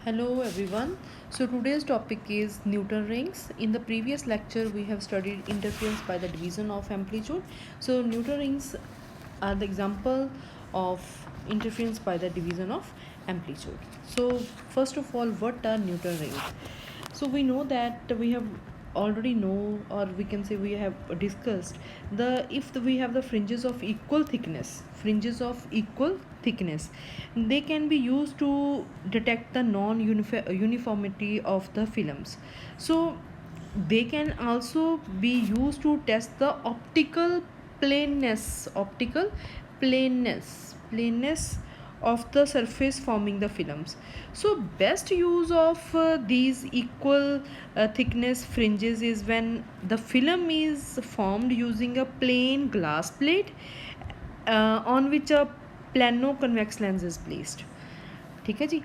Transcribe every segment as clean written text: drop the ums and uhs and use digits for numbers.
Hello everyone. So today's topic is Newton rings. In the previous lecture we have studied interference by the division of amplitude. So Newton rings are the example of interference by the division of amplitude. So first of all, what are Newton rings? So we know that we have already know, or we can say we have discussed the if we have the fringes of equal thickness, they can be used to detect the non uniformity of the films. So they can also be used to test the optical plainness of the surface forming the films. So best use of these equal thickness fringes is when the film is formed using a plain glass plate on which a plano convex lens is placed. ठीक है जी.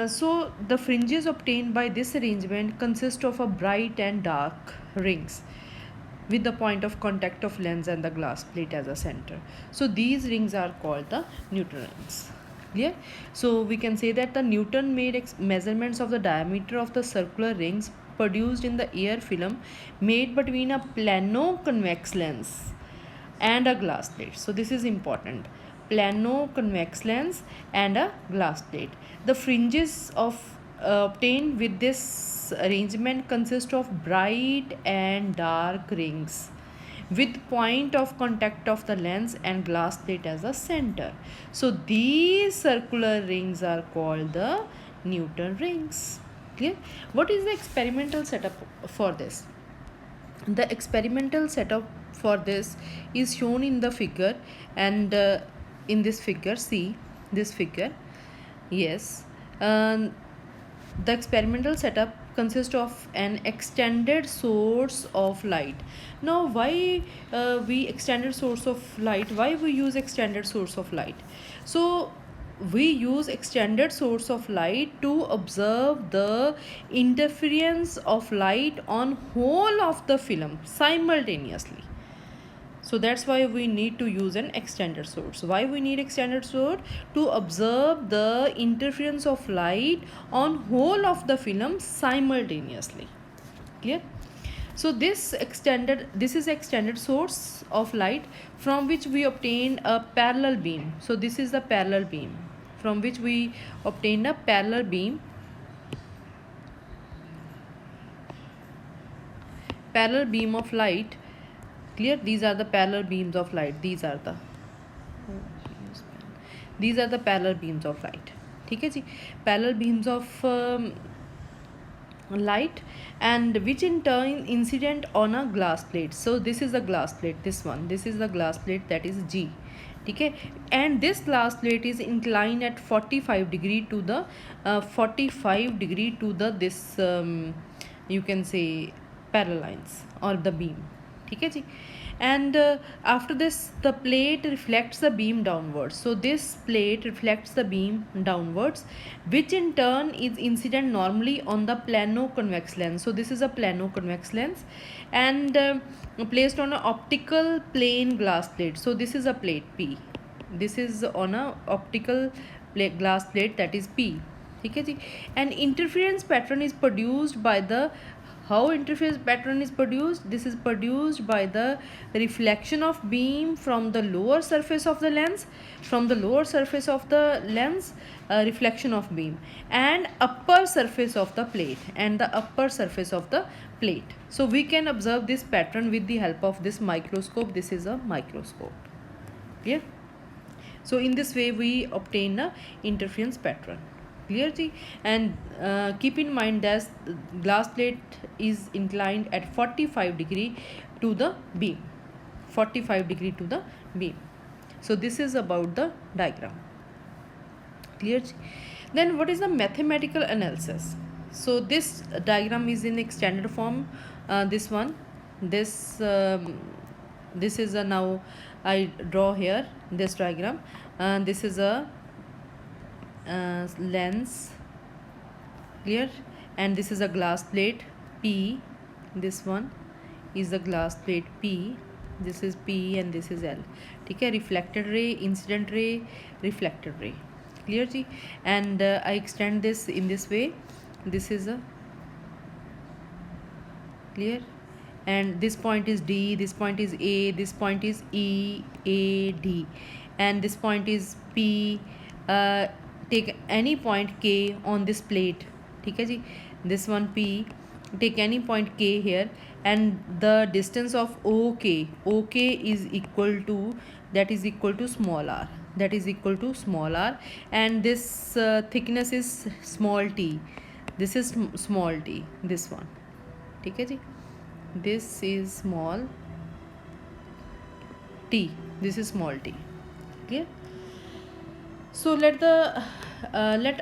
So the fringes obtained by this arrangement consist of a bright and dark rings with the point of contact of lens and the glass plate as a center. So these rings are called the Newton rings. Clear? So we can say that the Newton made measurements of the diameter of the circular rings produced in the air film made between a plano convex lens and a glass plate. So this is important. Plano convex lens and a glass plate. The fringes of obtained with this arrangement consist of bright and dark rings with point of contact of the lens and glass plate as a center. So these circular rings are called the Newton rings. Clear? What is the experimental setup for this? The experimental setup for this is shown in the figure, and in this figure, see this figure. Yes, the experimental setup consists of an extended source of light. Now why we extended source of light, why we use extended source of light? So we use extended source of light to observe the interference of light on whole of the film simultaneously. So that's why we need to use an extended source. Why we need extended source? To observe the interference of light on whole of the film simultaneously. Clear? So this is extended source of light from which we obtained a parallel beam. So this is the parallel beam from which we obtained a parallel beam of light. Clear? These are the parallel beams of light. These are the parallel beams of light. ठीक है जी. Parallel beams of light, and which in turn incident on a glass plate. So this is the glass plate, this is the glass plate, that is G. Okay, and this glass plate is inclined at 45 degree to the this you can say parallel lines or the beam. Okay ji. And after this the plate reflects the beam downwards. So this plate reflects the beam downwards, which in turn is incident normally on the plano convex lens. So this is a plano convex lens, and placed on an optical plane glass plate. So this is a plate P, this is on a optical glass plate, that is P. Okay ji. An interference pattern is produced by the, how interference pattern is produced? This is produced by the reflection of beam from the lower surface of the lens, reflection of beam, and upper surface of the plate, So we can observe this pattern with the help of this microscope. This is a microscope. Clear? So in this way we obtain a interference pattern. Clear ji? And keep in mind that glass plate is inclined at 45 degree to the beam. So this is about the diagram. Clear ji? Then what is the mathematical analysis? So this diagram is in extended form. This is a, now I draw here this diagram. This is a lens. Clear? And this is a glass plate P. This one is the glass plate P. This is P and this is L. ठीक है? Reflected ray, incident ray, reflected ray. clear ji. And I extend this in this way. This is a clear, and this point is D, this point is A, this point is E, A, D, and this point is P. Take any point K on this plate, ठीक है जी. This one P, take any point K here, and the distance of OK is equal to, that is equal to small r, that is equal to small r, and this thickness is small t, this is small t, this one, ठीक है जी. This is small t, this is small t, clear. So let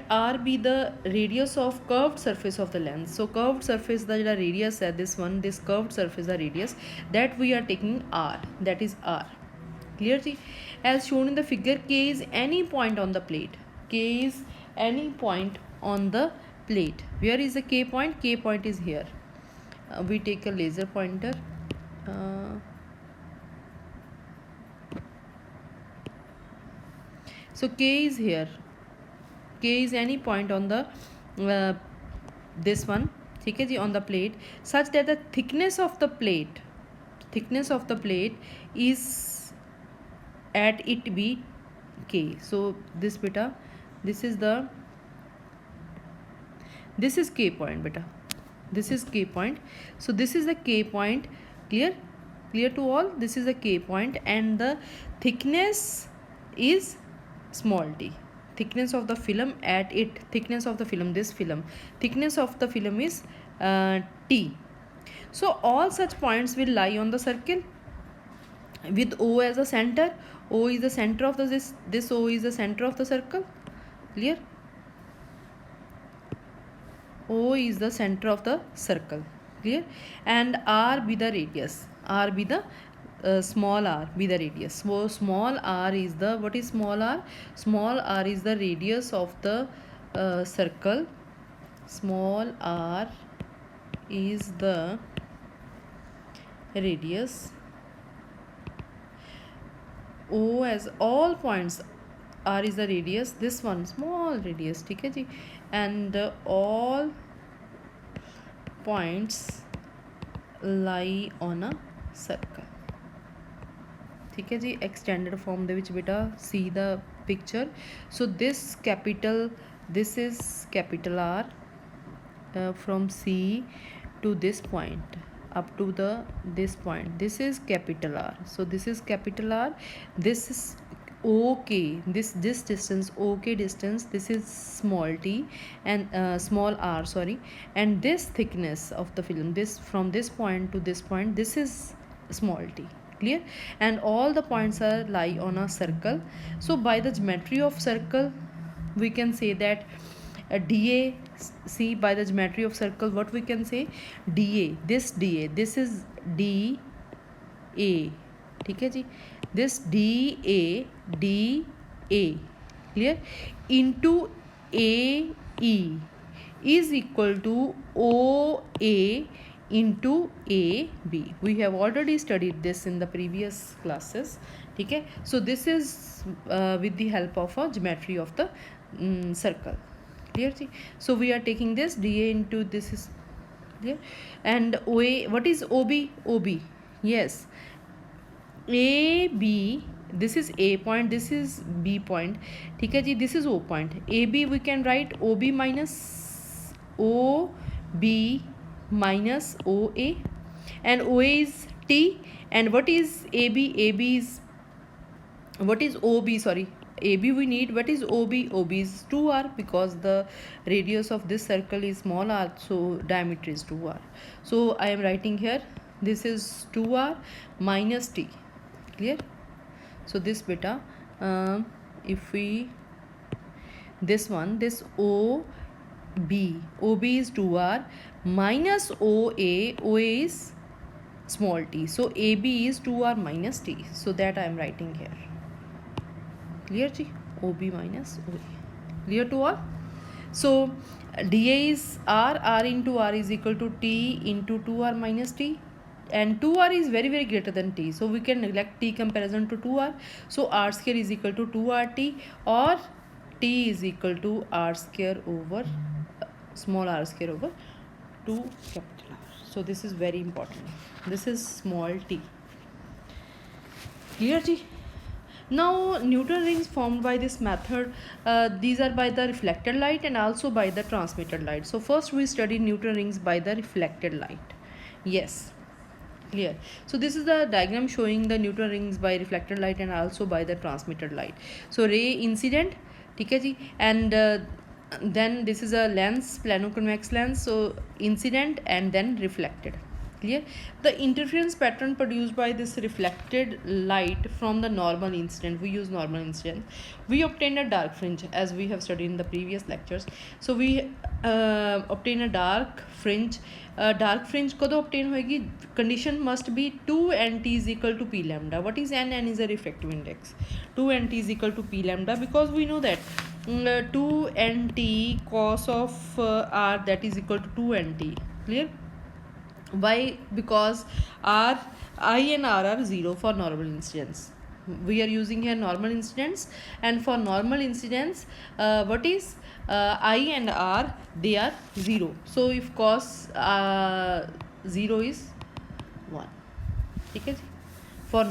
r be the radius of curved surface of the lens. So curved surface the radius है, this one, this curved surface the radius, that we are taking r, that is r, clear ji. As shown in the figure, K is any point on the plate, K is any point on the plate. Where is the K point? K point is here. We take a laser pointer. So K is here, K is any point on the this one, ठीक है जी, on the plate, such that the thickness of the plate is at it be K. So this beta, this is K point beta, this is K point. So this is the K point, clear to all. This is the K point, and the thickness is small t, thickness of the film at it, thickness of the film, this film, thickness of the film is t. So all such points will lie on the circle with O as a center. O is the center of this O is the center of the circle, clear. O is the center of the circle, clear. And R be the radius, R be the small r be the radius. So small r is the, what is small r? Small r is the radius of the circle. Small r is the radius. O as all points, r is the radius, this one small radius, ठीक है जी. And all points lie on a circle, ठीक है जी. Extended form ਦੇ ਵਿੱਚ बेटा see the picture. So this is capital R from C to this point up to this point, this is capital R. So this is capital R, this is OK, this distance, OK distance, this is small t, and small r, sorry, and this thickness of the film, this from this point to this point, this is small t, clear. And all the points are lie on a circle. So by the geometry of circle we can say that DA, see, by the geometry of circle what we can say, DA, this is DA, ठीक है जी. This DA, clear, into AE is equal to OA into AB. We have already studied this in the previous classes, ठीक है. So this is with the help of a geometry of the circle, clear ji. So we are taking this DA into this is clear. And OA, what is OB? Yes, AB, this is A point, this is B point, ठीक है जी. This is O point. AB we can write OB minus OB minus OA, and OA is T. And what is AB? AB is, what is OB? Sorry, AB we need. What is OB? OB is 2r, because the radius of this circle is small r, so diameter is 2r. So I am writing here, this is 2r minus T, clear. So this beta, if we, this one, this OB is 2r minus OA is small t, so AB is 2r minus T, so that I am writing here, clear ji. OB minus OA, clear to all. So DA is R into R is equal to T into 2r minus T, and 2r is very greater than T, so we can neglect T comparison to 2r. So r square is equal to 2rt, or T is equal to r square over small r square over 2 capital R. So this is very important. This is small t. Clear G? Now Newton rings formed by this method, these are by the reflected light and also by the transmitted light. So first we study Newton rings by the reflected light. Yes, clear. So this is the diagram showing the Newton rings by reflected light and also by the transmitted light. So ray incident, ठीक है जी, and then this is a lens, plano-convex lens, so incident and then reflected. Clear? The interference pattern produced by this reflected light from the normal incident, we use normal incident, we obtain a dark fringe as we have studied in the previous lectures. So we obtain a dark fringe. Dark fringe कदों obtain होएगी? Condition must be 2 and t is equal to p lambda. What is n? N is a refractive index. 2 and t is equal to p lambda, because we know that 2 and t cos of r, that is equal to 2 and t. Clear? Why? Because r, I and r are 0 for normal incidence. We are using here normal incidence, and for normal incidence what is I and r, they are 0. So if cos 0 is 1, ठीक है जी. For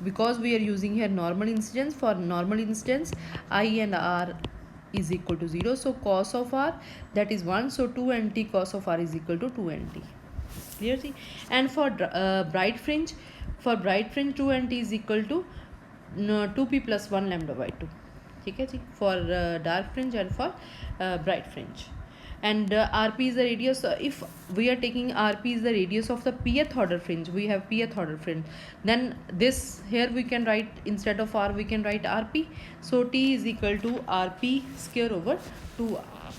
because we are using here normal incidence, for normal incidence I and r is equal to 0, so cos of r, that is 1, so 2 and t cos of r is equal to 2 and t. Clear see? And for bright fringe, 2 and t is equal to 2p plus 1 lambda by 2. ठीक है जी, for dark fringe and for bright fringe. And rp is the radius. If we are taking rp is the radius of the pth order fringe, we have pth order fringe, then this here we can write, instead of r we can write rp, so t is equal to rp square over 2r.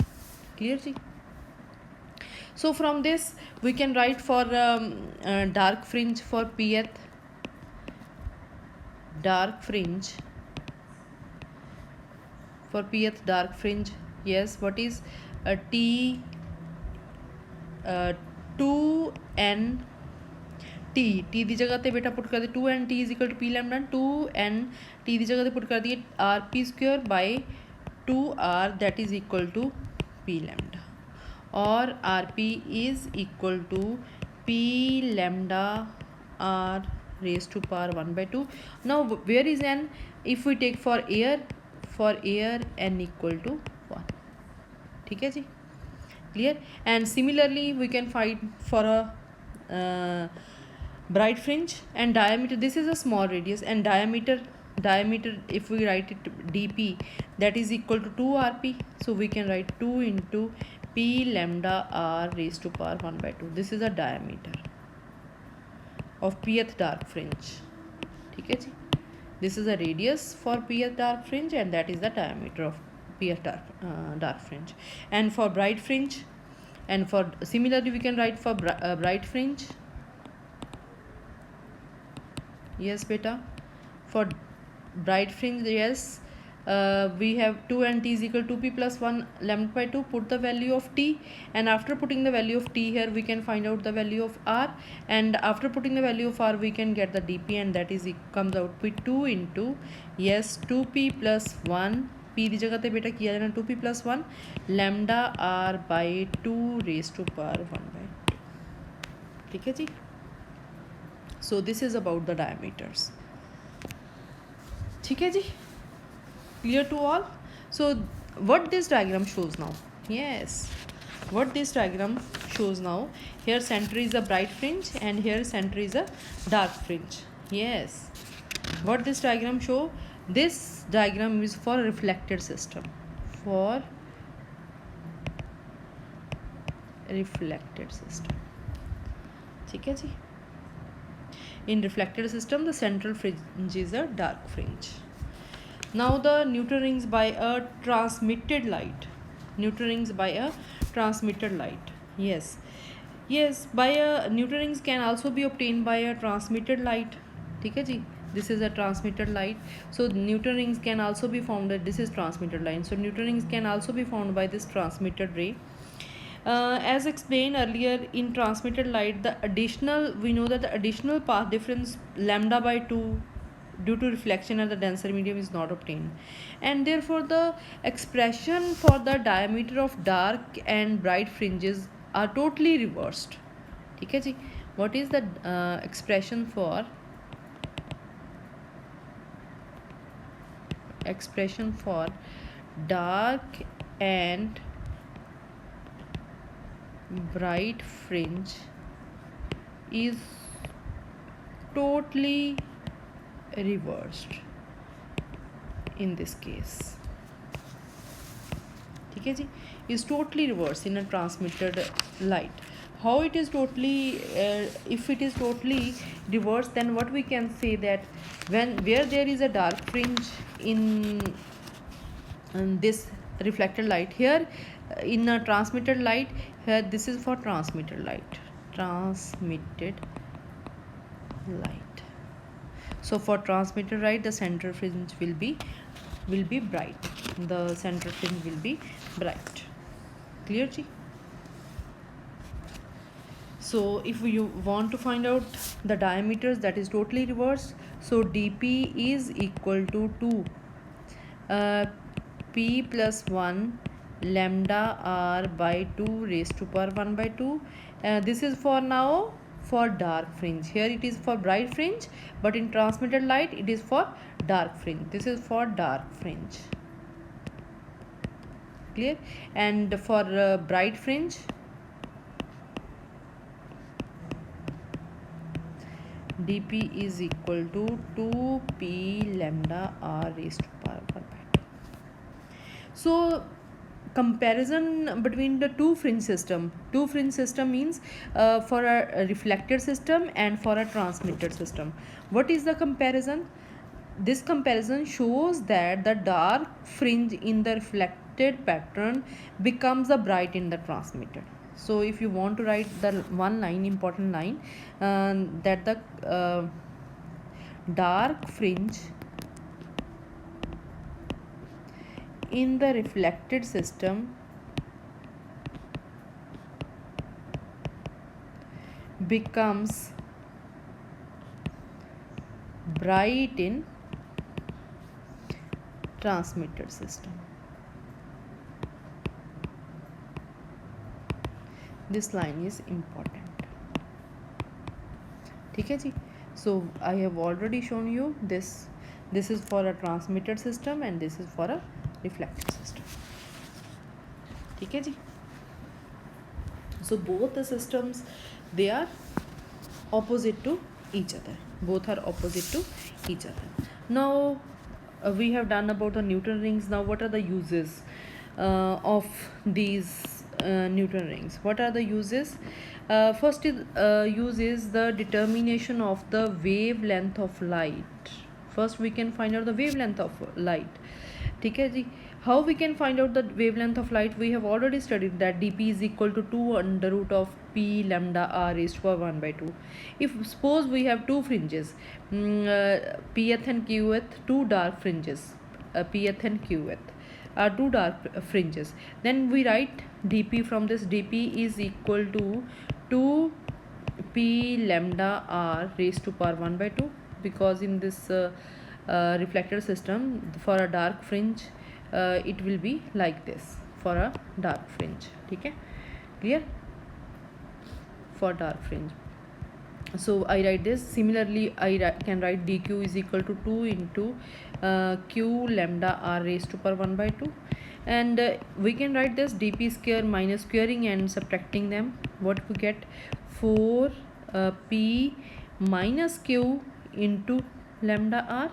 Clear ji? So from this we can write for dark fringe, for pth dark fringe, for pth dark fringe, yes, what is t 2n t, t दी जगह पे बेटा put कर दे 2n t is equal to p lambda, 2n t दी जगह पे put कर दिए rp square by 2r, that is equal to p lambda, or rp is equal to p lambda r raised to power 1 by 2. Now where is n? If we take for air n equal to 1. ठीक है जी, clear? And similarly we can find for a bright fringe and diameter. This is a small radius, and diameter if we write it dp, that is equal to 2 rp, so we can write 2 into p lambda r raised to power 1 by 2. This is a diameter of pth dark fringe. ठीक है जी, this is a radius for pth dark fringe, and that is the diameter of pth dark fringe. And for bright fringe, and for similarly we can write for bright fringe, yes beta, for bright fringe, yes, we have 2 and t is equal to p plus 1 lambda by 2. Put the value of t, and after putting the value of t here we can find out the value of r, and after putting the value of r we can get the dp, and that is comes out with 2 into, yes, 2p plus 1, p दी जगह पे बेटा किया जाना 2p plus 1 lambda r by 2 raised to power 1 by 2. ठीक है जी? So this is about the diameters. ठीक है जी? Clear to all? So what this diagram shows now? Yes, what this diagram shows now, here center is a bright fringe and here center is a dark fringe. Yes, what this diagram show? This diagram is for reflected system, for reflected system. ठीक है जी? In reflected system, the central fringe is a dark fringe. Now the Newton rings by a transmitted light. Newton rings by a transmitted light. Yes, yes, by a Newton rings can also be obtained by a transmitted light. ठीक है जी? This is a transmitted light. So Newton rings can also be found. This is transmitted line. So Newton rings can also be found by this transmitted ray. As explained earlier, in transmitted light, the additional, we know that the additional path difference lambda by 2 due to reflection at the denser medium is not obtained, and therefore the expression for the diameter of dark and bright fringes are totally reversed. ठीक है जी. What is the expression for dark and bright fringe is totally reversed in this case. ठीक है जी. Is totally reversed in a transmitted light. How it is totally if it is totally reversed, then what we can say that where there is a dark fringe in this reflected light, here in a transmitted light, here this is for transmitted light. So for transmitted light, the center fringe will be bright. The center fringe will be bright. Clear ji? So if you want to find out the diameters, that is totally reversed. So dp is equal to 2 p plus 1 lambda r by 2 raised to power 1 by 2. This is for now for dark fringe. Here it is for bright fringe, but in transmitted light it is for dark fringe. This is for dark fringe. Clear? And for bright fringe, dp is equal to 2p lambda r raised to power 1 by 2. So comparison between the two fringe system means for a reflected system and for a transmitted system. What is the comparison? This comparison shows that the dark fringe in the reflected pattern becomes the bright in the transmitted. So if you want to write the one line, important line, that the dark fringe in the reflected system becomes bright in transmitted system. This line is important. ठीक है जी. So I have already shown you this. This is for a transmitted system and this is for a reflected system. ठीक है जी. So both the systems, they are opposite to each other. Both are opposite to each other. Now we have done about the Newton rings. Now what are the uses of these Newton rings? What are the uses? First use is the determination of the wavelength of light. First we can find out the wavelength of light. ठीक है जी. How we can find out the wavelength of light? We have already studied that dp is equal to 2 under root of p lambda r raised to power 1 by 2. If suppose we have two fringes, pth and qth, two dark fringes, pth and qth are two dark fringes, then we write dp from this. Dp is equal to 2 p lambda r raised to power 1 by 2, because in this reflected system for a dark fringe it will be like this for a dark fringe. ठीक है? Clear? For dark fringe. So I write this. Similarly I can write dq is equal to 2 into q lambda r raised to power 1 by 2, and we can write this dp square minus squaring and subtracting them. What we get? 4 p minus q into lambda r,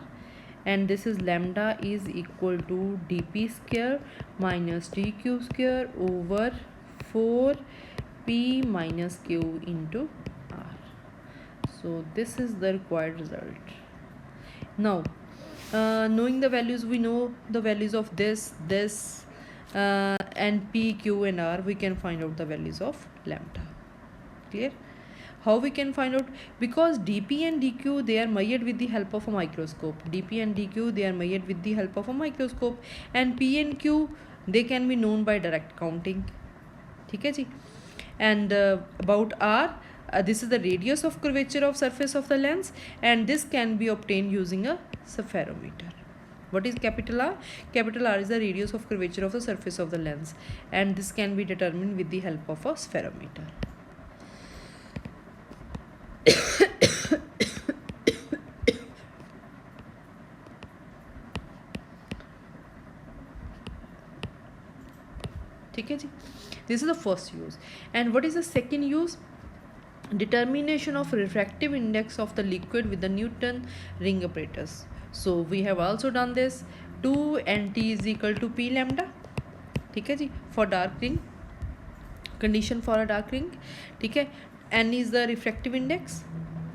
and this is lambda is equal to dp square minus dq square over 4 p minus q into r. So this is the required result. Now knowing the values, we know the values of this and p, q and r. We can find out the values of lambda. Clear? How we can find out? Because dp and dq, they are measured with the help of a microscope. dp and dq, they are measured with the help of a microscope, and p and q, they can be known by direct counting. ठीक है जी. And about r, This is the radius of curvature of surface of the lens, and this can be obtained using a spherometer. What is capital R? Capital R is the radius of curvature of the surface of the lens, and this can be determined with the help of a spherometer. ठीक है जी. This is the first use. And what is the second use? Determination of refractive index of the liquid with the Newton ring apparatus. So we have also done this. 2nt is equal to p lambda. ठीक है जी. For dark ring, condition for a dark ring. ठीक है. N is the refractive index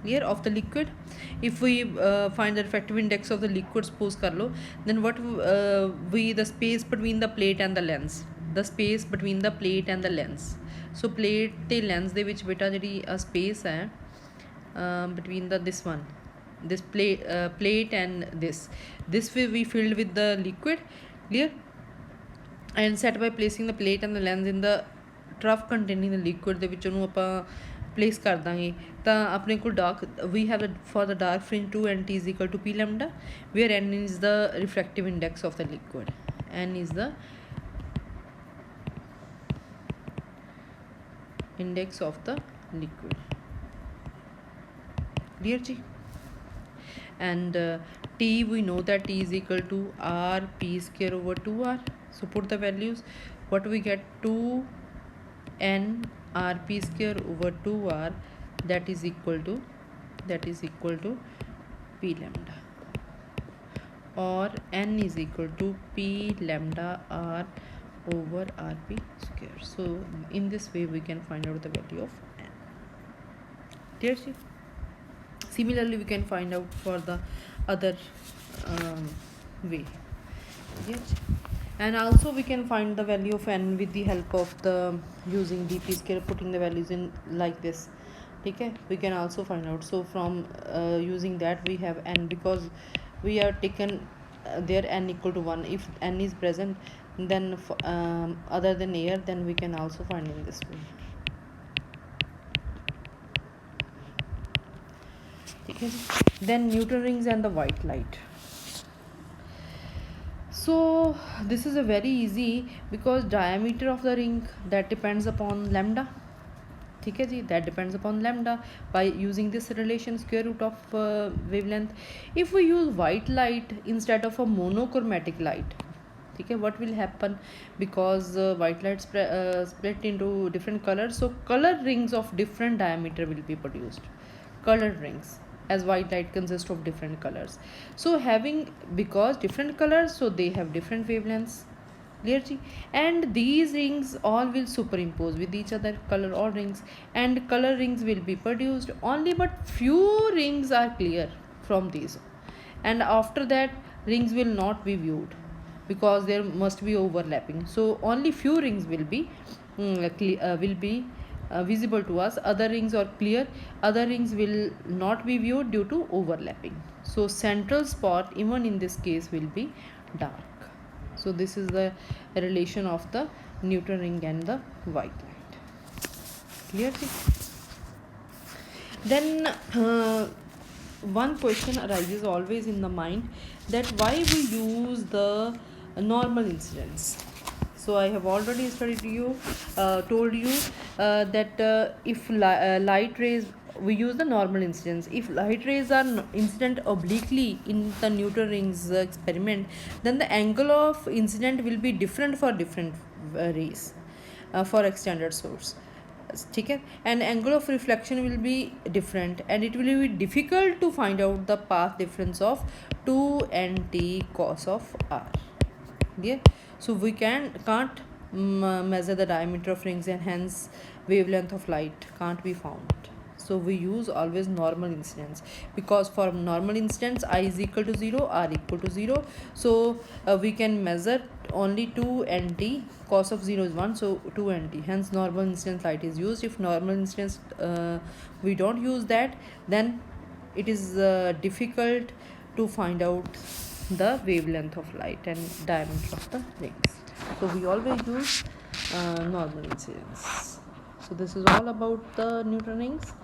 here of the liquid. If we find the refractive index of the liquid, suppose कर लो, then what the space between the plate and the lens, the space between the plate and the lens. So plate ਤੇ lens ਦੇ ਵਿੱਚ ਬੇਟਾ ਜਿਹੜੀ space ਹੈ between this one, this plate and this will be filled with the liquid. Clear? And set by placing the plate and the lens in the trough containing the liquid ਦੇ ਵਿੱਚ ਉਹਨੂੰ ਆਪਾਂ place ਕਰ ਦਾਂਗੇ ਤਾਂ ਆਪਣੇ ਕੋਲ dark, we have for the dark fringe 2nt is equal to p lambda, where n is the refractive index of the liquid, n is the index of the liquid. Clear ji? And t, we know that t is equal to r p square over 2r. So put the values. What we get? 2n rp square over 2r, that is equal to p lambda, or n is equal to p lambda r over rp square. So in this way we can find out the value of n. Clear? Similarly we can find out for the other way. Yes. And also we can find the value of n with the help of the using dp square, putting the values in like this. Okay, we can also find out. So from using that we have n, because we have taken there n equal to 1. If n is present, then other than air, then we can also find in this way. Okay. Then Newton rings and the white light. So this is a very easy, because diameter of the ring, that depends upon lambda. ठीक है जी, that depends upon lambda by using this relation square root of wavelength. If we use white light instead of a monochromatic light, ठीक है, what will happen? Because white light split into different colors, so color rings of different diameter will be produced. Colored rings, as white light consists of different colors. So because different colors, so they have different wavelengths. Clear ji? And these rings all will superimpose with each other, color all rings, and color rings will be produced only, but few rings are clear from these, and after that rings will not be viewed because there must be overlapping. So only few rings will be visible to us. Other rings are clear, other rings will not be viewed due to overlapping. So central spot even in this case will be dark. So this is the relation of the Newton ring and the white light. Clear? Then one question arises always in the mind, that why we use the normal incidence. So I have already told you that if light rays, we use the normal incidence. If light rays are incident obliquely in the Newton rings experiment, then the angle of incident will be different for different rays for extended source. ठीक है, and angle of reflection will be different, and it will be difficult to find out the path difference of 2nt cos of r. Yeah, so we can't measure the diameter of rings, and hence wavelength of light can't be found. So we use always normal incidence, because for normal incidence I is equal to 0, r equal to 0. So we can measure only 2nt, cos of 0 is 1, so 2nt, hence normal incidence light is used. If normal incidence we don't use that, then it is difficult to find out the wavelength of light and diameter of the rings. So we always use normal incidence. So this is all about the neural rings.